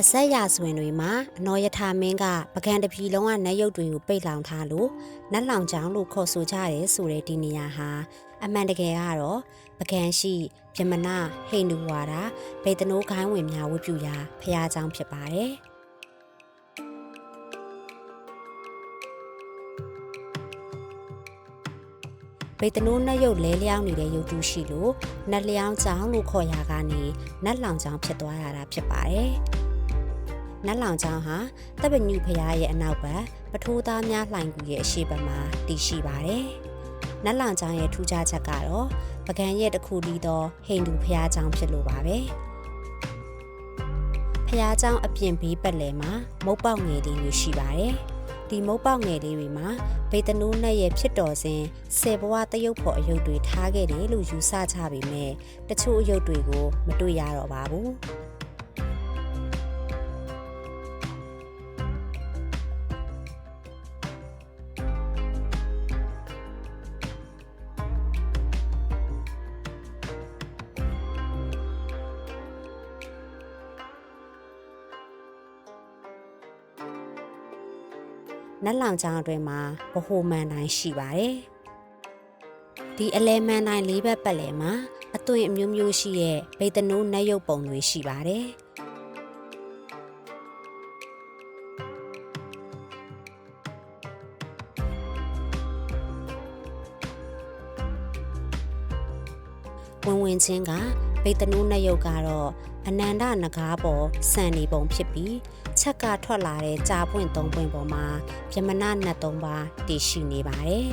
အဆက်ရဆွင်တွေမှာအနော်ယထာမင်းကပကံတပြီလုံးကနတ်ရုပ်တွေကိုပိတ်လောင်ထားလို့နတ်လောင်ချောင်းလို့ခေါ်ဆိုကြတယ်ဆိုတဲ့ဒီနေရာဟာအမှန်တကယ်ကတော့ပကံရှိပြမနာဟိန္ဒူဝါဒဗေဒနိုးခိုင်းဝင်များဝတ်ပြုရာဖျားเจ้าဖြစ်ပါတယ်ဗေဒနိုးနတ်ရုပ်လဲလျောင်းနေတဲ့ရုပ်တုရှိလို့နတ်လျောင်းချောင်းလို့ခေါ်ရာကနေနတ်လောင်ချောင်းဖြစ်သွားရတာဖြစ်ပါတယ်နတ်လောင်ချောင်းဟာတပ်ပညုဖရားရဲ့အနောက်ဘက်ပထိုးသားများလှိုင်ကူရဲ့အရှေ့ဘက်မှာတည်ရှိပါတယ်။နတ်လောင်ချောင်းရဲ့ထူးခြားချက်ကတော့ပကံရဲ့တစ်ခုတည်းသောဟိန္ဒူဖရားကျောင်းဖြစ်လို့ပါပဲ။ဖရားကျောင်းအပြင်ဘေးပတ်လည်မှာမုတ်ပေါက်ငယ်လေးတွေရှိပါတယ်။ဒီမုတ်ပေါက်ငယ်လေးတွေမှာဗေဒနိုးနတ်ရဲ့ဖြစ်တော်စဉ်ဆယ်ဘဝတရုပ်ဖို့အယုတ်တွေထားခဲ့တယ်လို့ယူဆကြပေမဲ့တချို့အယုတ်တွေကိုမတွေ့ရတော့ပါဘူး။နတ်လောင်ချောင်းအတွင်းမှာဗဟိုမန်တိုင်းရှိပါတယ်။ဒီအလဲမန်တိုင်း၄ဘက်ပတ်လည်မှာအသွင်အမျိုးမျိုးရှိတဲ့ဗေဒနိုးနတ်ရုပ်ပုံတွေရှိပါတယ်။ဝင်ချင်းကဗေဒနိုးနတ်ရုပ်ကတော့အနန္တနဂါးပေါ်စံနေပုံဖြစ်ပြီးချက်ကထွက်လာတဲ့ကြာပွင့်၃ပွင့်ပေါ်မှာပြမနာနတ်၃ပါးတည်ရှိနေပါတယ်။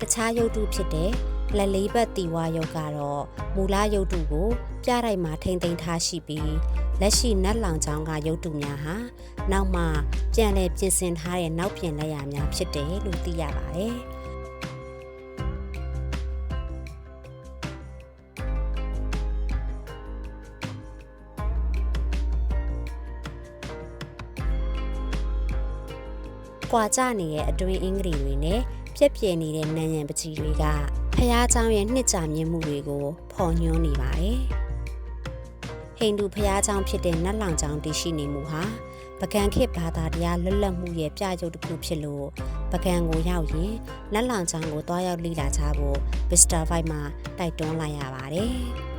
တခြားရုပ်တုဖြစ်တဲ့လက်လေးဘက်တီဝါရုပ်ကတော့မူလရုပ်တုကိုပြတိုက်မှာထိမ့်သိမ်းထားရှိပြီးလက်ရှိနတ်လောင်ချောင်းကရုပ်တုများဟာနောက်မှပြန်လည်ပြင်ဆင်ထားတဲ့နောက်ပြင်လက်ရာများဖြစ်တယ်လို့သိရပါတယ်။ကွာကြနေတဲ့အတွင်းအင်္ဂလိပ်တွေနဲ့ပြက်ပြယ်နေတဲ့နံရံပကြီးတွေကဖျားเจ้าရဲ့နှစ်ကြာမြင့်မှုတွေကိုဖော်ညွှန်းနေပါတယ်။ဟိန္ဒူဖျားเจ้าဖြစ်တဲ့နတ်လောင်ချောင်းတည်ရှိနေမှုဟာပကံခေတ်ဘာသာတရားလွတ်လပ်မှုရဲ့ပြရုပ်တစ်ခုဖြစ်လို့ပကံကိုရောက်ရင်နတ်လောင်ချောင်းကိုတွားရောက်လေ့လာကြဖို့ Mr. White မှာတိုက်တွန်းလိုက်ရပါတယ်။